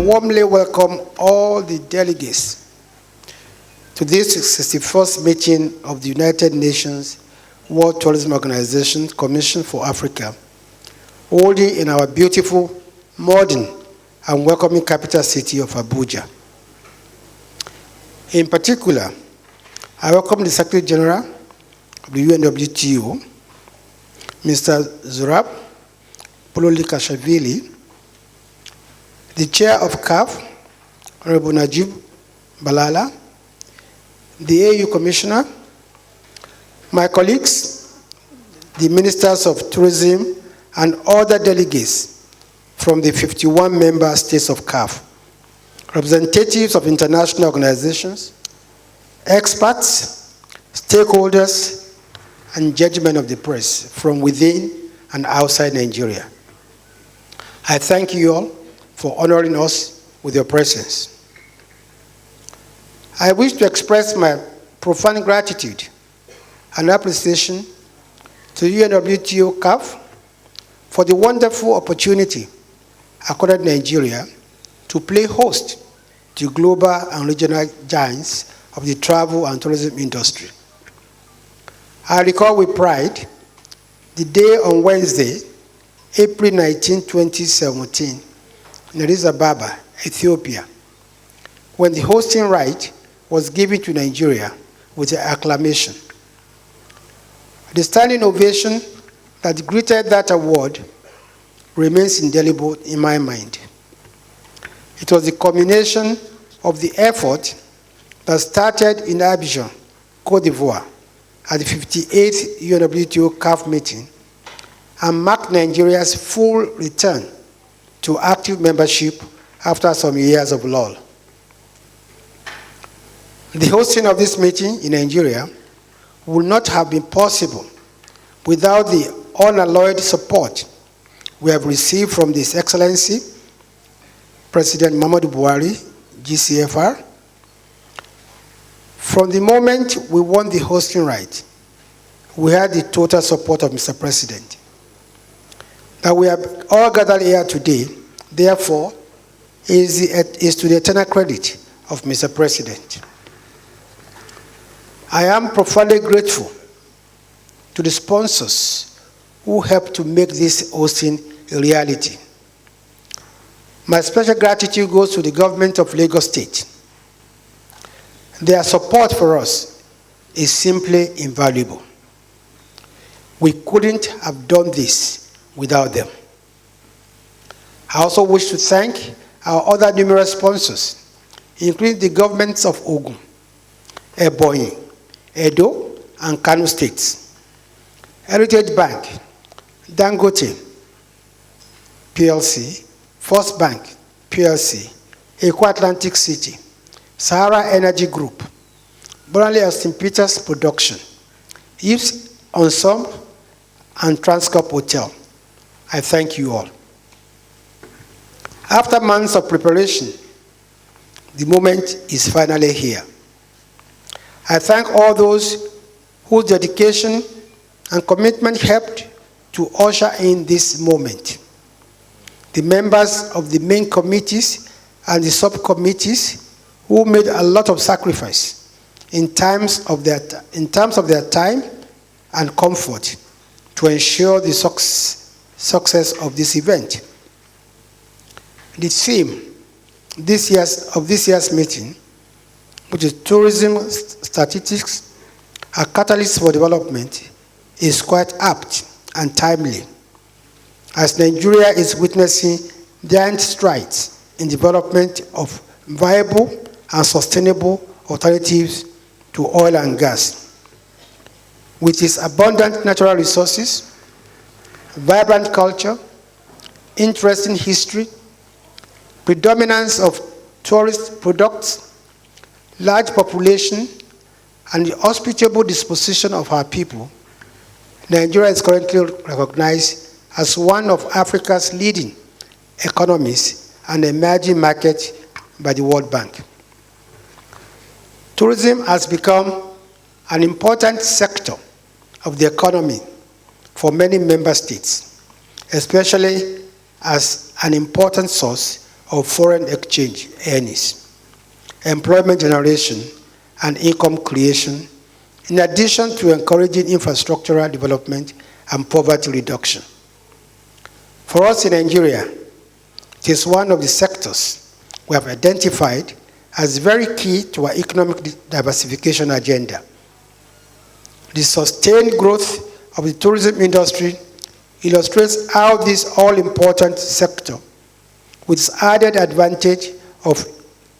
warmly welcome all the delegates to this 61st meeting of the United Nations World Tourism Organization Commission for Africa, holding in our beautiful, modern, and welcoming capital city of Abuja. In particular, I welcome the Secretary General of the UNWTO, Mr. Zurab Pololikashvili, the Chair of CAF, Honorable Najib Balala, the AU Commissioner, my colleagues, the Ministers of Tourism, and other delegates from the 51 member states of CAF, representatives of international organizations, experts, stakeholders, and judgment of the press from within and outside Nigeria. I thank you all for honoring us with your presence. I wish to express my profound gratitude and appreciation to UNWTO CAF for the wonderful opportunity accorded Nigeria to play host to global and regional giants of the travel and tourism industry. I recall with pride the day on Wednesday, April 19, 2017, in Addis Ababa, Ethiopia, when the hosting right was given to Nigeria with acclamation. The standing ovation that greeted that award remains indelible in my mind. It was the culmination of the effort that started in Abidjan, Côte d'Ivoire, at the 58th UNWTO CAF meeting and marked Nigeria's full return to active membership after some years of lull. The hosting of this meeting in Nigeria would not have been possible without the unalloyed support we have received from His Excellency, President Muhammadu Buhari, GCFR. From the moment we won the hosting right, we had the total support of Mr. President. That we have all gathered here today, therefore, is to the eternal credit of Mr. President. I am profoundly grateful to the sponsors who helped to make this hosting a reality. My special gratitude goes to the government of Lagos State. Their support for us is simply invaluable. We couldn't have done this without them. I also wish to thank our other numerous sponsors, including the governments of Ogun, Ebonyi, Edo, and Kano states, Heritage Bank, Dangote PLC, First Bank PLC, Eco Atlantic City, Sahara Energy Group, Burnley Austin Peters Production, Yves Ensemble, and Transcorp Hotel. I thank you all. After months of preparation, the moment is finally here. I thank all those whose dedication and commitment helped to usher in this moment. The members of the main committees and the subcommittees who made a lot of sacrifice in terms of their time and comfort to ensure the success of this event. The theme of this year's meeting, which is Tourism Statistics, a Catalyst for Development, is quite apt and timely, as Nigeria is witnessing giant strides in development of viable and sustainable alternatives to oil and gas. With its abundant natural resources, vibrant culture, interesting history, predominance of tourist products, large population, and the hospitable disposition of our people, Nigeria is currently recognized as one of Africa's leading economies and emerging markets by the World Bank. Tourism has become an important sector of the economy for many member states, especially as an important source of foreign exchange earnings, employment generation, and income creation, in addition to encouraging infrastructural development and poverty reduction. For us in Nigeria, it is one of the sectors we have identified as very key to our economic diversification agenda. The sustained growth of the tourism industry illustrates how this all-important sector, with its added advantage of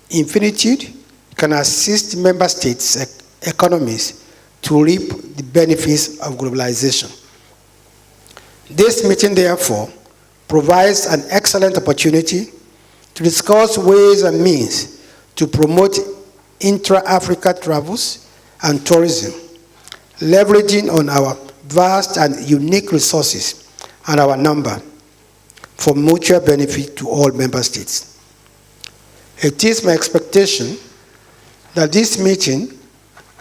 infinitude, can assist member states' economies to reap the benefits of globalization. This meeting, therefore, provides an excellent opportunity to discuss ways and means to promote intra-Africa travels and tourism, leveraging on our vast and unique resources and our number for mutual benefit to all member states. It is my expectation that this meeting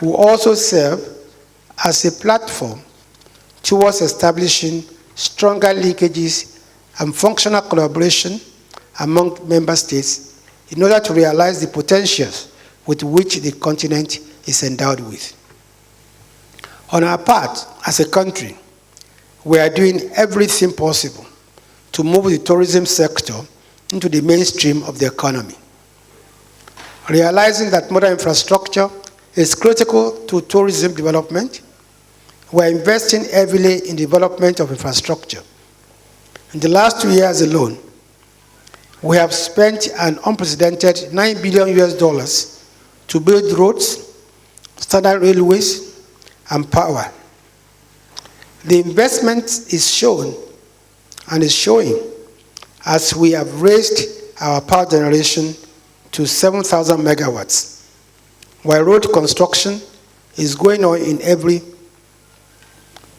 will also serve as a platform towards establishing stronger linkages and functional collaboration among member states in order to realize the potentials with which the continent is endowed with. On our part, as a country, we are doing everything possible to move the tourism sector into the mainstream of the economy. Realizing that modern infrastructure is critical to tourism development, we are investing heavily in development of infrastructure. In the last 2 years alone, we have spent an unprecedented $9 billion to build roads, standard railways, and power. The investment is shown and is showing as we have raised our power generation to 7,000 megawatts, while road construction is going on in every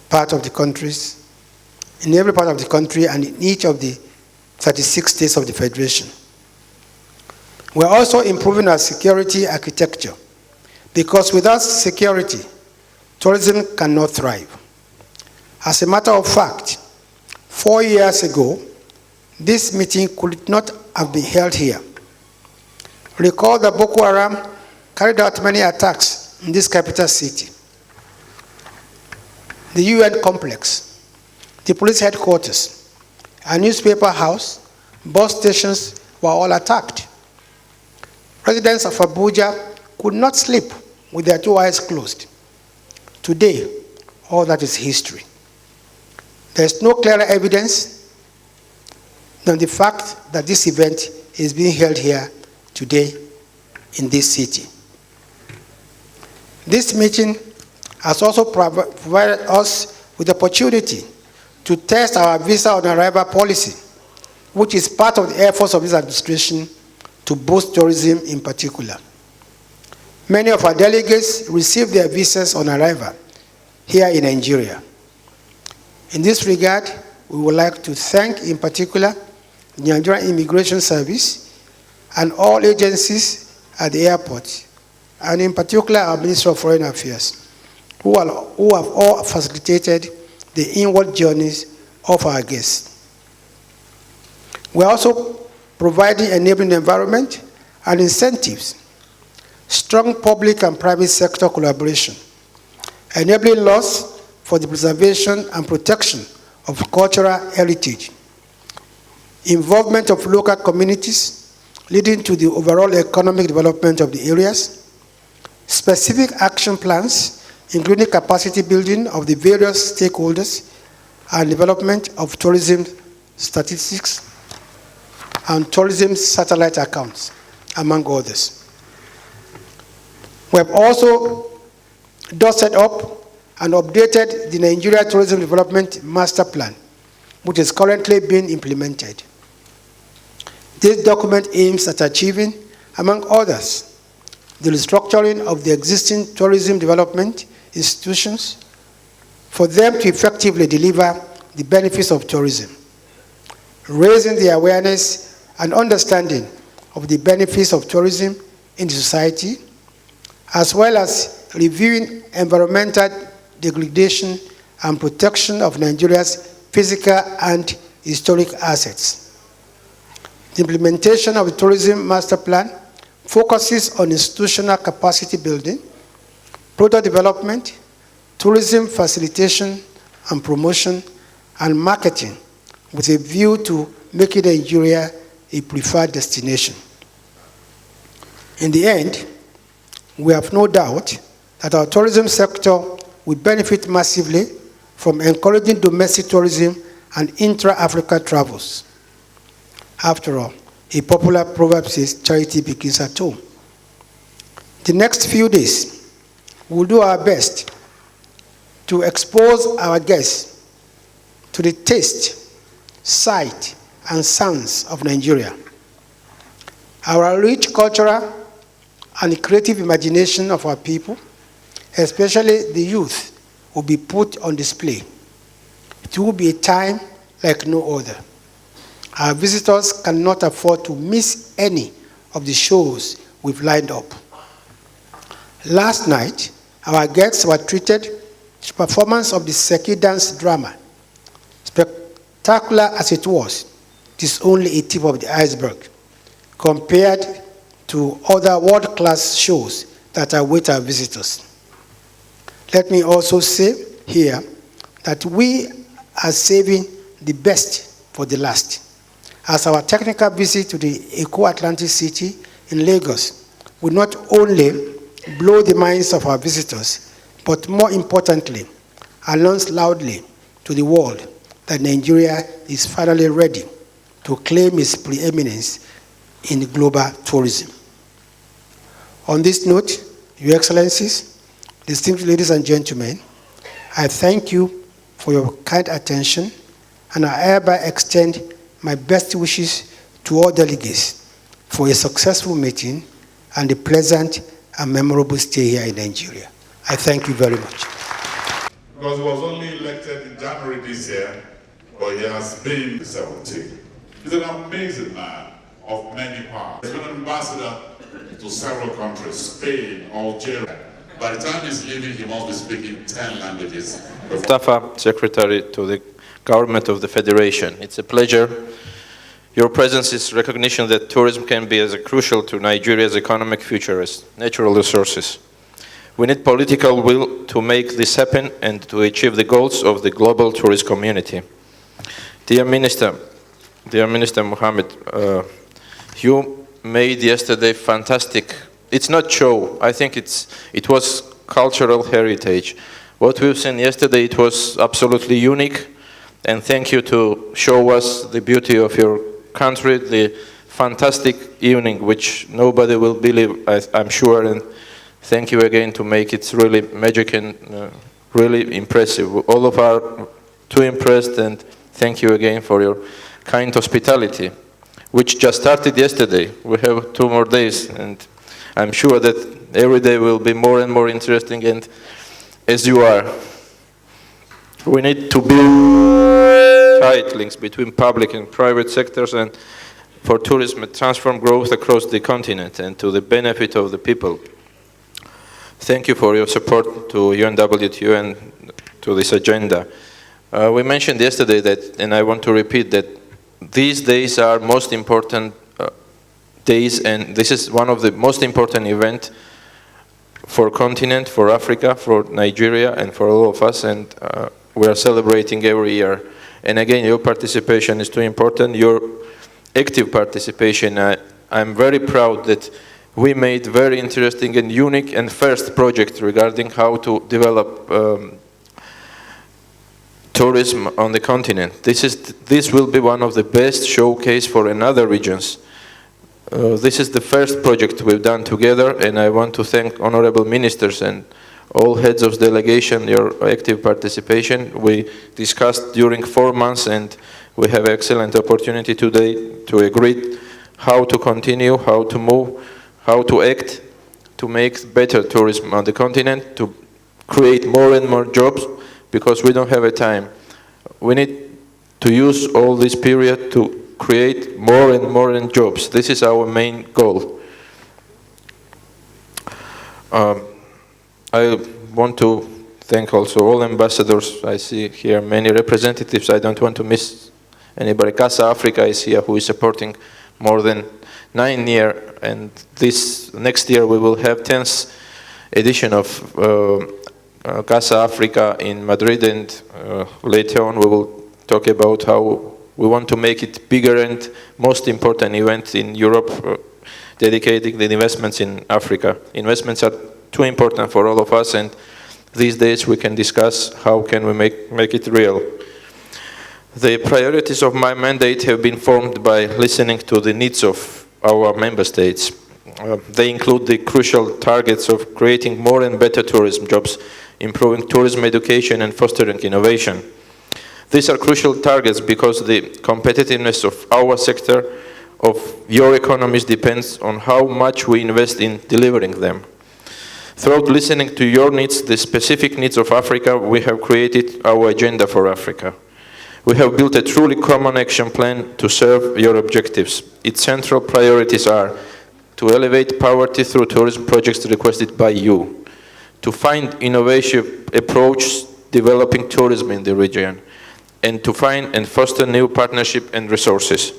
part of the country, and in each of the 36 states of the Federation. We are also improving our security architecture, because without security, tourism cannot thrive. As a matter of fact, 4 years ago, this meeting could not have been held here. Recall that Boko Haram carried out many attacks in this capital city. The UN complex, the police headquarters, a newspaper house, bus stations were all attacked. Residents of Abuja could not sleep with their 2 eyes closed. Today, all that is history. There is no clearer evidence than the fact that this event is being held here today in this city. This meeting has also provided us with the opportunity to test our visa on arrival policy, which is part of the efforts of this administration to boost tourism in particular. Many of our delegates received their visas on arrival here in Nigeria. In this regard, we would like to thank in particular the Nigerian Immigration Service and all agencies at the airport, and in particular our Minister of Foreign Affairs, who have all facilitated the inward journeys of our guests. We are also providing enabling environment and incentives, strong public and private sector collaboration, enabling laws for the preservation and protection of cultural heritage, involvement of local communities leading to the overall economic development of the areas, specific action plans including capacity building of the various stakeholders and development of tourism statistics and tourism satellite accounts, among others. We have also dusted up and updated the Nigeria Tourism Development Master Plan, which is currently being implemented. This document aims at achieving, among others, the restructuring of the existing tourism development institutions for them to effectively deliver the benefits of tourism, raising the awareness and understanding of the benefits of tourism in society, as well as reviewing environmental degradation and protection of Nigeria's physical and historic assets. The implementation of the Tourism Master Plan focuses on institutional capacity building, product development, tourism facilitation and promotion, and marketing with a view to making Nigeria a preferred destination. In the end, we have no doubt that our tourism sector will benefit massively from encouraging domestic tourism and intra-Africa travels. After all, a popular proverb says, charity begins at home. The next few days, we'll do our best to expose our guests to the taste, sight, and sounds of Nigeria. Our rich cultural and creative imagination of our people, especially the youth, will be put on display. It will be a time like no other. Our visitors cannot afford to miss any of the shows we've lined up. Last night, our guests were treated to the performance of the Seki dance drama. Spectacular as it was, it is only a tip of the iceberg compared to other world-class shows that await our visitors. Let me also say here that we are saving the best for the last, as our technical visit to the Eco-Atlantic City in Lagos will not only blow the minds of our visitors, but more importantly, announce loudly to the world that Nigeria is finally ready to claim its preeminence in global tourism. On this note, Your Excellencies, distinguished ladies and gentlemen, I thank you for your kind attention, and I hereby extend my best wishes to all delegates for a successful meeting and a pleasant and memorable stay here in Nigeria. I thank you very much. Because he was only elected in January this year, but he has been 17. He's an amazing man of many parts. He's been an ambassador to several countries, Spain, Algeria. By the time he's leaving, he must be speaking 10 languages. Mustafa, Secretary to the Government of the Federation. It's a pleasure. Your presence is recognition that tourism can be as crucial to Nigeria's economic future as natural resources. We need political will to make this happen and to achieve the goals of the global tourist community. Dear Minister Mohammed, you made yesterday fantastic. It's not show. I think it was cultural heritage. What we've seen yesterday, it was absolutely unique. And thank you to show us the beauty of your country, the fantastic evening, which nobody will believe, I'm sure. And thank you again to make it really magic and really impressive. All of us are too impressed, and thank you again for your kind hospitality, which just started yesterday. We have 2 more days, and I'm sure that every day will be more and more interesting, and as you are. We need to build tight links between public and private sectors and for tourism and transform growth across the continent and to the benefit of the people. Thank you for your support to UNWTO and to this agenda. We mentioned yesterday that, and I want to repeat that these days are most important days, and this is one of the most important events for continent, for Africa, for Nigeria, and for all of us, and we are celebrating every year. And again, your participation is too important, your active participation. I'm very proud that we made very interesting and unique and first project regarding how to develop tourism on the continent. This will be one of the best showcase for another regions. This is the first project we've done together, and I want to thank honorable ministers and all heads of delegation, your active participation. We discussed during 4 months, and we have excellent opportunity today to agree how to continue, how to move, how to act, to make better tourism on the continent, to create more and more jobs, because we don't have a time. We need to use all this period to create more and more jobs. This is our main goal. I want to thank also all ambassadors. I see here many representatives. I don't want to miss anybody. Casa Africa is here, who is supporting more than 9 years, and this next year we will have 10th edition of Casa Africa in Madrid, and later on we will talk about how we want to make it bigger and most important event in Europe, dedicating the investments in Africa. Investments are too important for all of us, and these days we can discuss how can we make it real. The priorities of my mandate have been formed by listening to the needs of our member states. They include the crucial targets of creating more and better tourism jobs, improving tourism education, and fostering innovation. These are crucial targets because the competitiveness of our sector, of your economies, depends on how much we invest in delivering them. Throughout listening to your needs, the specific needs of Africa, we have created our agenda for Africa. We have built a truly common action plan to serve your objectives. Its central priorities are to elevate poverty through tourism projects requested by you, to find innovative approach developing tourism in the region, and to find and foster new partnership and resources.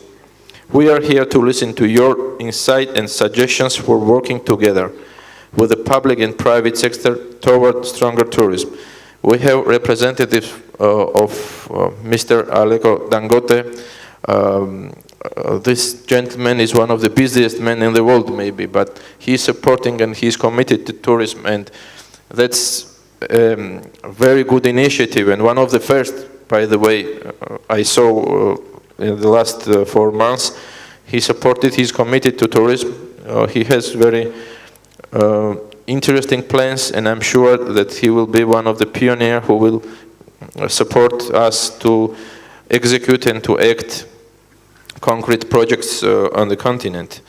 We are here to listen to your insight and suggestions for working together with the public and private sector toward stronger tourism. We have representatives of Mr. Aliko Dangote. This gentleman is one of the busiest men in the world, maybe, but he's supporting and he's committed to tourism, and that's a very good initiative, and one of the first, by the way, I saw in the last 4 months. He supported, he's committed to tourism. He has very interesting plans, and I'm sure that he will be one of the pioneers who will support us to execute and to act concrete projects on the continent.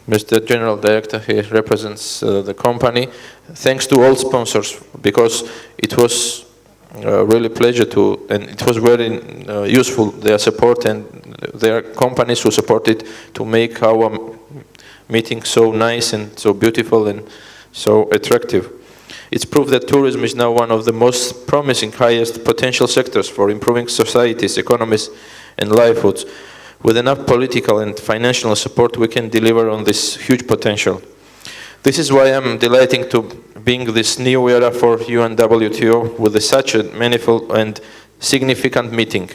Mr. General Director, he represents the company. Thanks to all sponsors, because it was really pleasure to, and it was very useful, their support, and their companies who supported to make our meeting so nice and so beautiful and so attractive. It's proof that tourism is now one of the most promising, highest potential sectors for improving societies, economies, and livelihoods. With enough political and financial support, we can deliver on this huge potential. This is why I'm delighted to bring this new era for UNWTO with such a meaningful and significant meeting.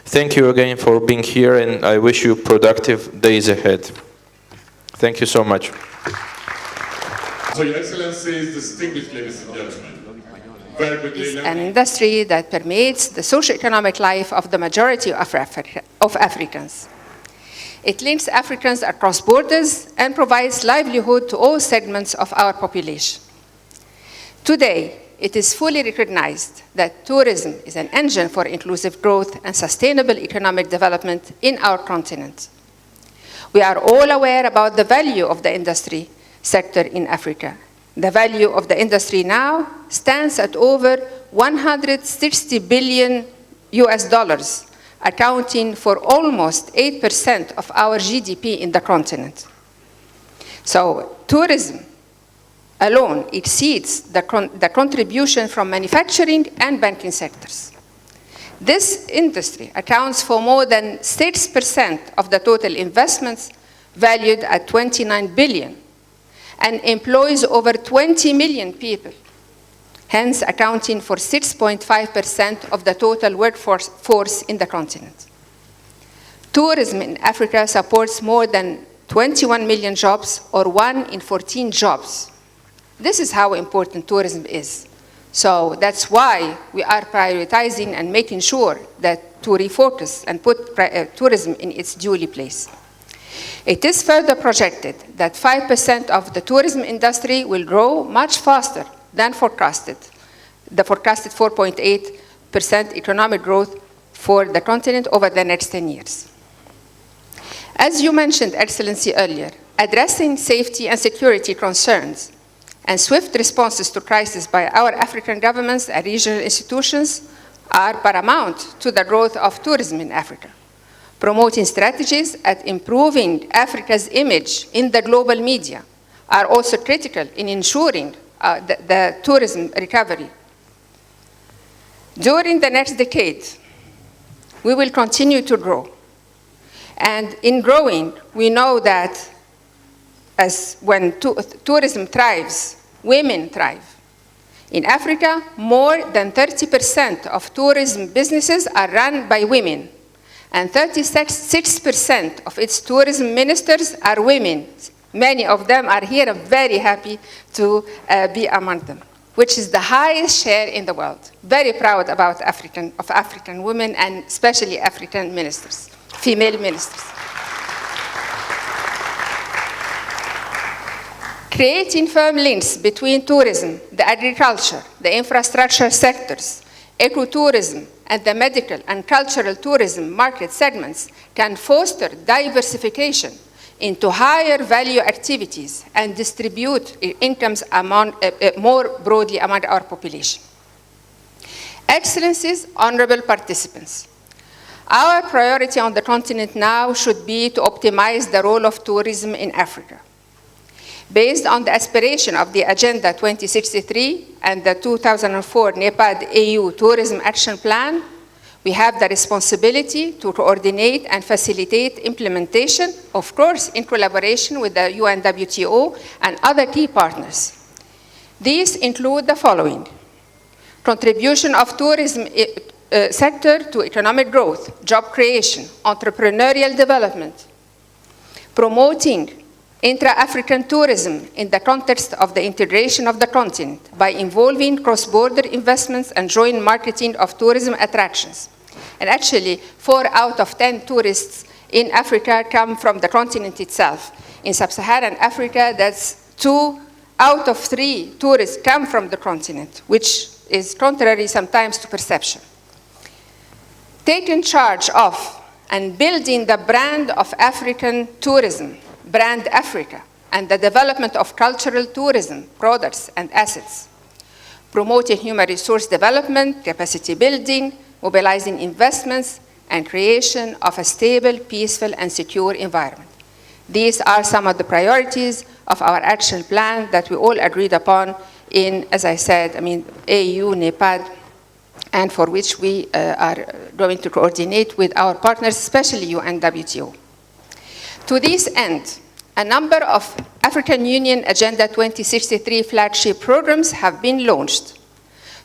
Thank you again for being here, and I wish you productive days ahead. Thank you so much. So, Your Excellencies, distinguished ladies and gentlemen, very quickly, is an industry that permeates the socio-economic life of the majority of Africans. It links Africans across borders and provides livelihood to all segments of our population. Today, it is fully recognized that tourism is an engine for inclusive growth and sustainable economic development in our continent. We are all aware about the value of the industry sector in Africa. The value of the industry now stands at over $160 billion US, accounting for almost 8% of our GDP in the continent. So tourism alone exceeds the contribution from manufacturing and banking sectors. This industry accounts for more than 6% of the total investments, valued at $29 billion, and employs over 20 million people, hence accounting for 6.5% of the total workforce in the continent. Tourism in Africa supports more than 21 million jobs, or 1 in 14 jobs. This is how important tourism is. So that's why we are prioritizing and making sure that to refocus and put tourism in its duly place. It is further projected that 5% of the tourism industry will grow much faster than forecasted, the forecasted 4.8% economic growth for the continent over the next 10 years. As you mentioned, Excellency, earlier, addressing safety and security concerns and swift responses to crisis by our African governments and regional institutions are paramount to the growth of tourism in Africa. Promoting strategies at improving Africa's image in the global media are also critical in ensuring the tourism recovery. During the next decade, we will continue to grow. And in growing, we know that when tourism thrives, women thrive. In Africa, more than 30% of tourism businesses are run by women, and 36% of its tourism ministers are women. Many of them are here. I'm very happy to be among them, which is the highest share in the world. Very proud about African women, and especially African ministers, female ministers. Creating firm links between tourism, the agriculture, the infrastructure sectors, ecotourism, and the medical and cultural tourism market segments can foster diversification into higher value activities and distribute incomes more broadly among our population. Excellencies, honorable participants, our priority on the continent now should be to optimize the role of tourism in Africa. Based on the aspiration of the Agenda 2063 and the 2004 NEPAD AU Tourism Action Plan, we have the responsibility to coordinate and facilitate implementation, of course, in collaboration with the UNWTO and other key partners. These include the following: contribution of tourism sector to economic growth, job creation, entrepreneurial development, promoting intra-African tourism in the context of the integration of the continent by involving cross-border investments and joint marketing of tourism attractions. And actually, 4 out of 10 tourists in Africa come from the continent itself. In sub-Saharan Africa, that's 2 out of 3 tourists come from the continent, which is contrary sometimes to perception. Taking charge of and building the brand of African tourism, Brand Africa, and the development of cultural tourism, products, and assets. Promoting human resource development, capacity building, mobilizing investments, and creation of a stable, peaceful, and secure environment. These are some of the priorities of our action plan that we all agreed upon in, as I said, AU, NEPAD, and for which we are going to coordinate with our partners, especially UNWTO. To this end, a number of African Union Agenda 2063 flagship programs have been launched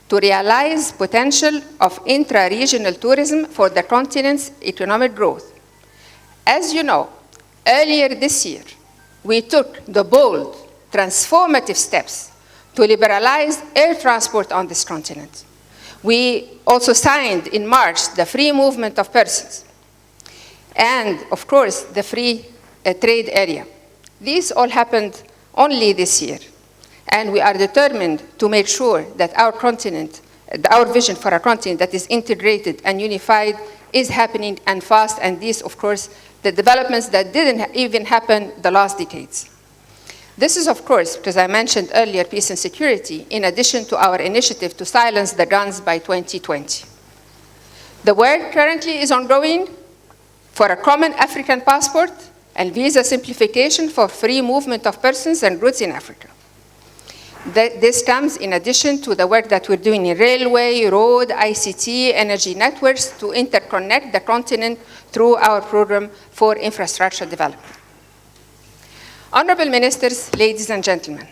to realize potential of intra-regional tourism for the continent's economic growth. As you know, earlier this year, we took the bold, transformative steps to liberalize air transport on this continent. We also signed in March the free movement of persons and, of course, the free trade area. These all happened only this year, and we are determined to make sure that our continent, our vision for a continent that is integrated and unified is happening and fast, and these, of course, the developments that didn't even happen the last decades. This is, of course, because I mentioned earlier peace and security, in addition to our initiative to silence the guns by 2020. The work currently is ongoing for a common African passport and visa simplification for free movement of persons and goods in Africa. This comes in addition to the work that we're doing in railway, road, ICT, energy networks to interconnect the continent through our program for infrastructure development. Honorable Ministers, ladies and gentlemen,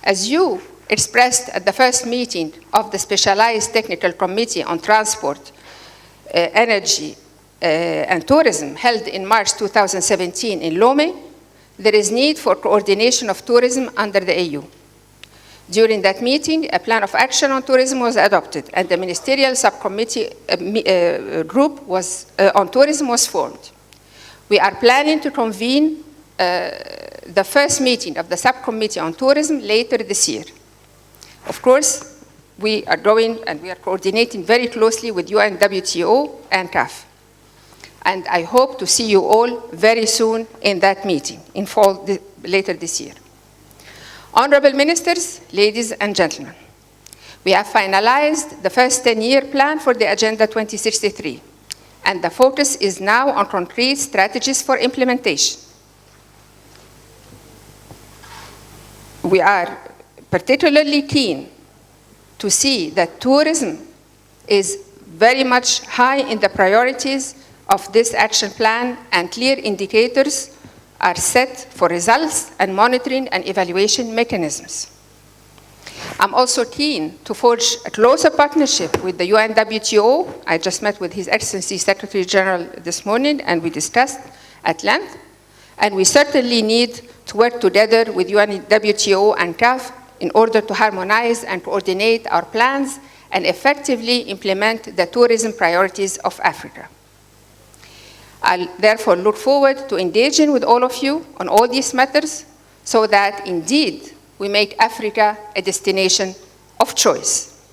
as you expressed at the first meeting of the Specialized Technical Committee on Transport, Energy, and Tourism held in March 2017 in Lomé, there is need for coordination of tourism under the AU. During that meeting, a plan of action on tourism was adopted, and the ministerial subcommittee group on tourism was formed. We are planning to convene the first meeting of the subcommittee on tourism later this year. Of course, we are going and we are coordinating very closely with UNWTO and CAF. And I hope to see you all very soon in that meeting, in fall later this year. Honorable Ministers, ladies and gentlemen, we have finalized the first 10-year plan for the Agenda 2063, and the focus is now on concrete strategies for implementation. We are particularly keen to see that tourism is very much high in the priorities of this action plan and clear indicators are set for results and monitoring and evaluation mechanisms. I'm also keen to forge a closer partnership with the UNWTO. I just met with His Excellency Secretary General this morning and we discussed at length. And we certainly need to work together with UNWTO and CAF in order to harmonize and coordinate our plans and effectively implement the tourism priorities of Africa. I'll therefore look forward to engaging with all of you on all these matters so that indeed we make Africa a destination of choice.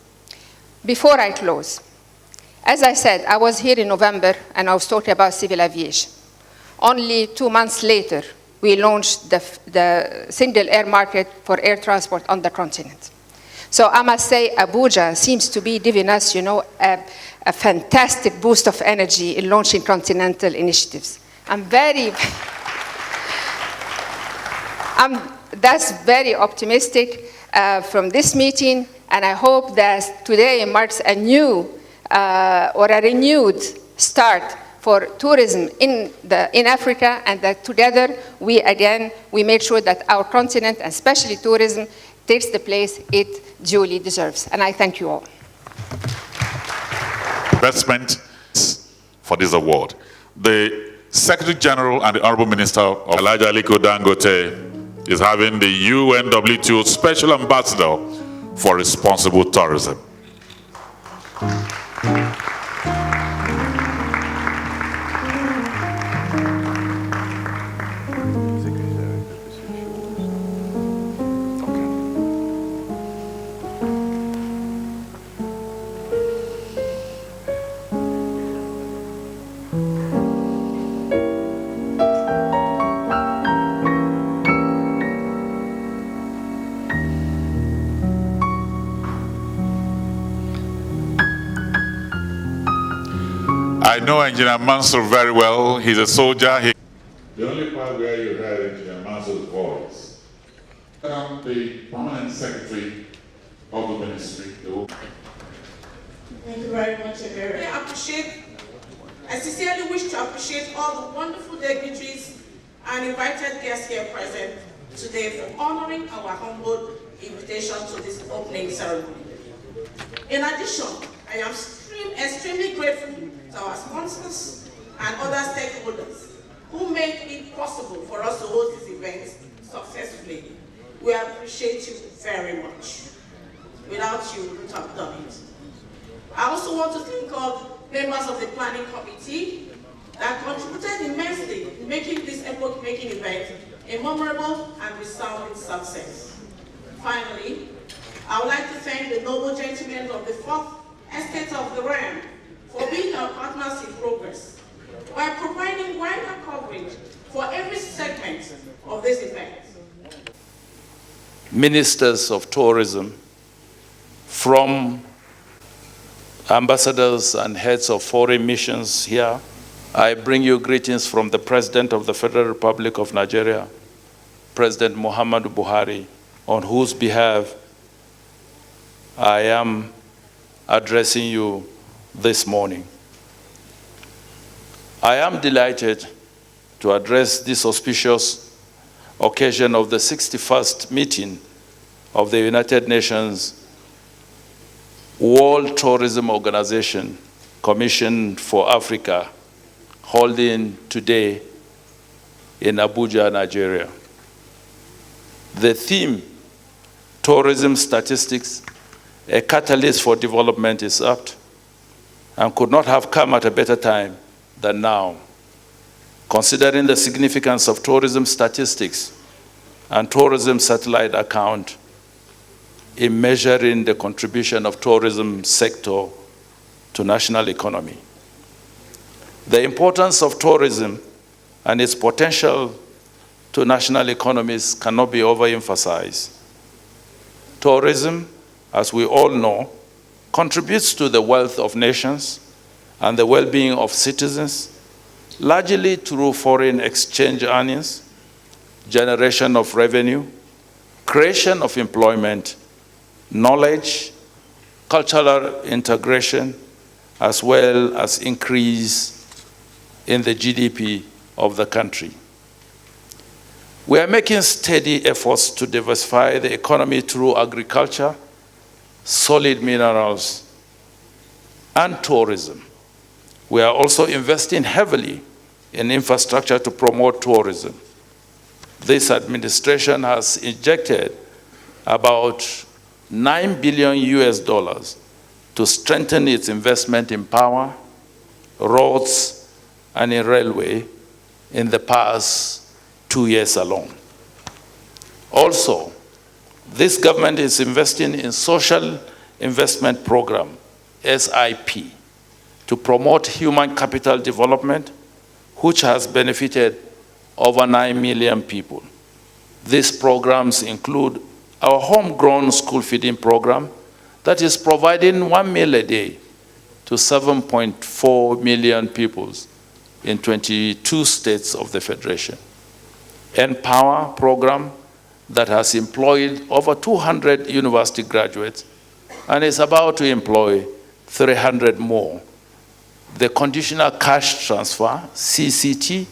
Before I close, as I said, I was here in November and I was talking about civil aviation. Only 2 months later, we launched the single air market for air transport on the continent. So I must say, ABUJA seems to be giving us, a fantastic boost of energy in launching continental initiatives. That's very optimistic from this meeting, and I hope that today marks a new or a renewed start for tourism in Africa, and that together we make sure that our continent, and especially tourism, takes the place it duly deserves. And I thank you all. Investment for this award. The Secretary General and the Honorable Minister of ALHAJI Dangote is having the UNWTO Special Ambassador for Responsible Tourism. I know Engineer Mansour very well. He's a soldier. The only part where you heard Engineer Mansour's voice. I'm the permanent secretary of the ministry. Thank you very much, Ebere. I sincerely wish to appreciate all the wonderful dignitaries and invited guests here present today for honoring our humble invitation to this opening ceremony. In addition, I am extremely grateful to our sponsors and other stakeholders who made it possible for us to host this event successfully. We appreciate you very much. Without you, we wouldn't have done it. I also want to thank all members of the planning committee that contributed immensely in making this epoch-making event a memorable and resounding success. Finally, I would like to thank the noble gentlemen of the 4th Estate of the Ram for being our partners in progress, by providing wider coverage for every segment of this event. Ministers of tourism, from ambassadors and heads of foreign missions here, I bring you greetings from the President of the Federal Republic of Nigeria, President Muhammadu Buhari, on whose behalf I am addressing you this morning. I am delighted to address this auspicious occasion of the 61st meeting of the United Nations World Tourism Organization Commission for Africa, holding today in Abuja, Nigeria. The theme, tourism statistics, a catalyst for development, is apt and could not have come at a better time than now, considering the significance of tourism statistics and tourism satellite account in measuring the contribution of tourism sector to national economy. The importance of tourism and its potential to national economies cannot be overemphasized. Tourism, as we all know, contributes to the wealth of nations and the well-being of citizens, largely through foreign exchange earnings, generation of revenue, creation of employment, knowledge, cultural integration, as well as increase in the GDP of the country. We are making steady efforts to diversify the economy through agriculture, solid minerals, and tourism. We are also investing heavily in infrastructure to promote tourism. This administration has injected about $9 billion to strengthen its investment in power, roads, and in railway in the past 2 years alone. Also, this government is investing in social investment program, SIP, to promote human capital development, which has benefited over 9 million people. These programs include our homegrown school feeding program that is providing 1 meal a day to 7.4 million people in 22 states of the Federation. Empower program that has employed over 200 university graduates and is about to employ 300 more. The conditional cash transfer, CCT,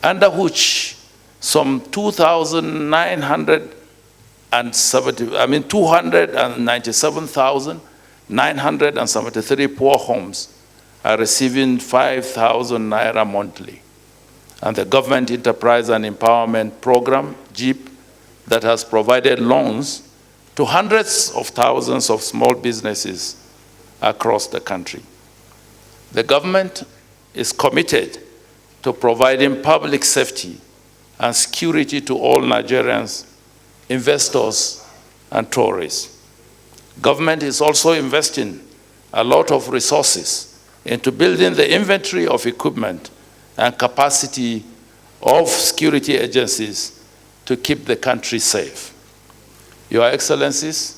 under which some 297,973 poor homes are receiving 5,000 naira monthly. And the Government Enterprise and Empowerment Program, GEP, that has provided loans to hundreds of thousands of small businesses across the country. The government is committed to providing public safety and security to all Nigerians, investors, and tourists. Government is also investing a lot of resources into building the inventory of equipment and capacity of security agencies to keep the country safe. Your Excellencies,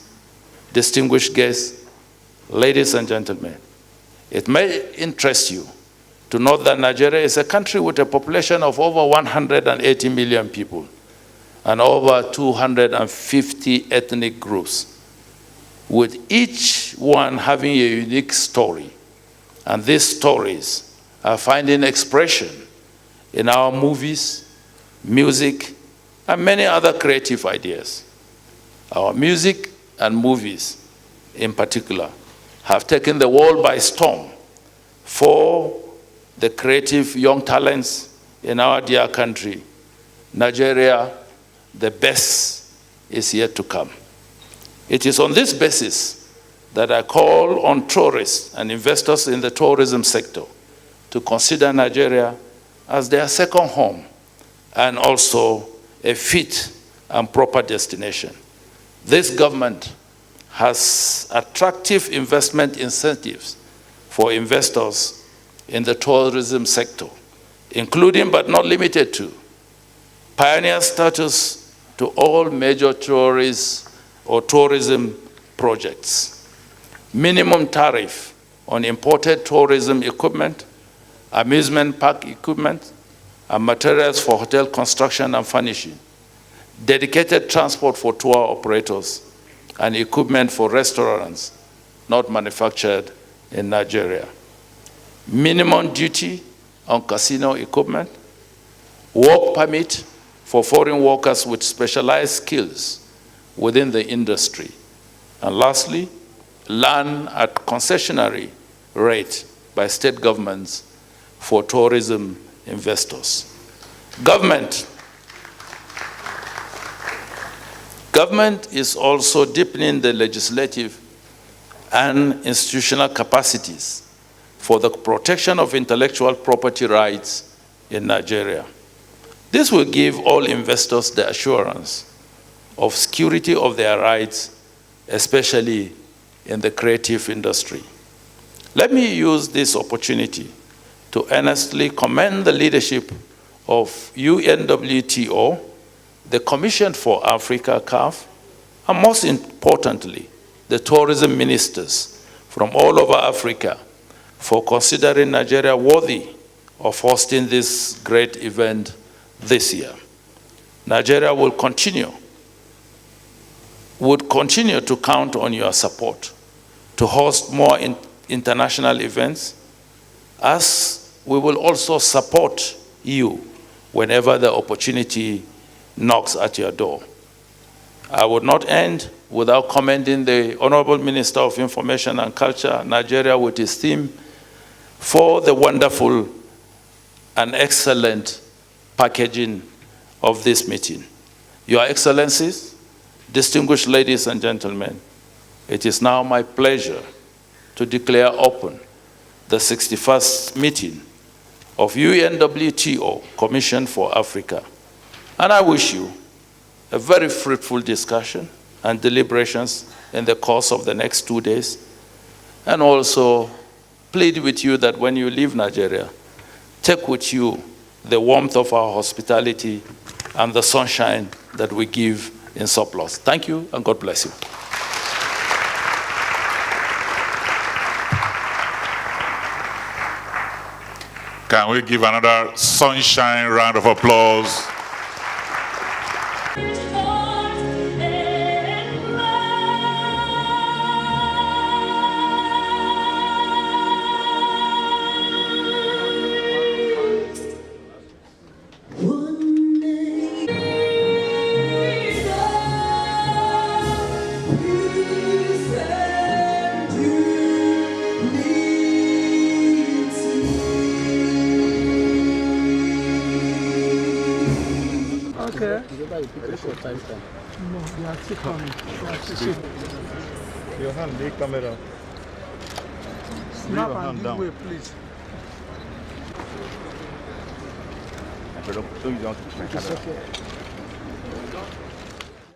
distinguished guests, ladies and gentlemen, it may interest you to note that Nigeria is a country with a population of over 180 million people and over 250 ethnic groups, with each one having a unique story. And these stories are finding expression in our movies, music, and many other creative ideas. Our music and movies, in particular, have taken the world by storm for the creative young talents in our dear country. Nigeria, the best is yet to come. It is on this basis that I call on tourists and investors in the tourism sector to consider Nigeria as their second home and also a fit and proper destination. This government has attractive investment incentives for investors in the tourism sector, including but not limited to pioneer status to all major tourist or tourism projects, minimum tariff on imported tourism equipment, amusement park equipment, and materials for hotel construction and furnishing, dedicated transport for tour operators, and equipment for restaurants not manufactured in Nigeria. Minimum duty on casino equipment, work permit for foreign workers with specialized skills within the industry. And lastly, land at concessionary rate by state governments for tourism investors. Government is also deepening the legislative and institutional capacities for the protection of intellectual property rights in Nigeria. This will give all investors the assurance of security of their rights, especially in the creative industry. Let me use this opportunity to earnestly commend the leadership of UNWTO, the Commission for Africa, CAF, and most importantly, the tourism ministers from all over Africa for considering Nigeria worthy of hosting this great event this year. Nigeria would continue to count on your support to host more international events, as we will also support you whenever the opportunity knocks at your door. I would not end without commending the Honorable Minister of Information and Culture, Nigeria, with his theme, for the wonderful and excellent packaging of this meeting. Your Excellencies, distinguished ladies and gentlemen, it is now my pleasure to declare open the 61st meeting of UNWTO Commission for Africa. And I wish you a very fruitful discussion and deliberations in the course of the next 2 days, and also plead with you that when you leave Nigeria, take with you the warmth of our hospitality and the sunshine that we give in surplus. Thank you, and God bless you. Can we give another sunshine round of applause? Okay. No, they are still coming. Your hand, the camera. Snap and give way, please. It's okay.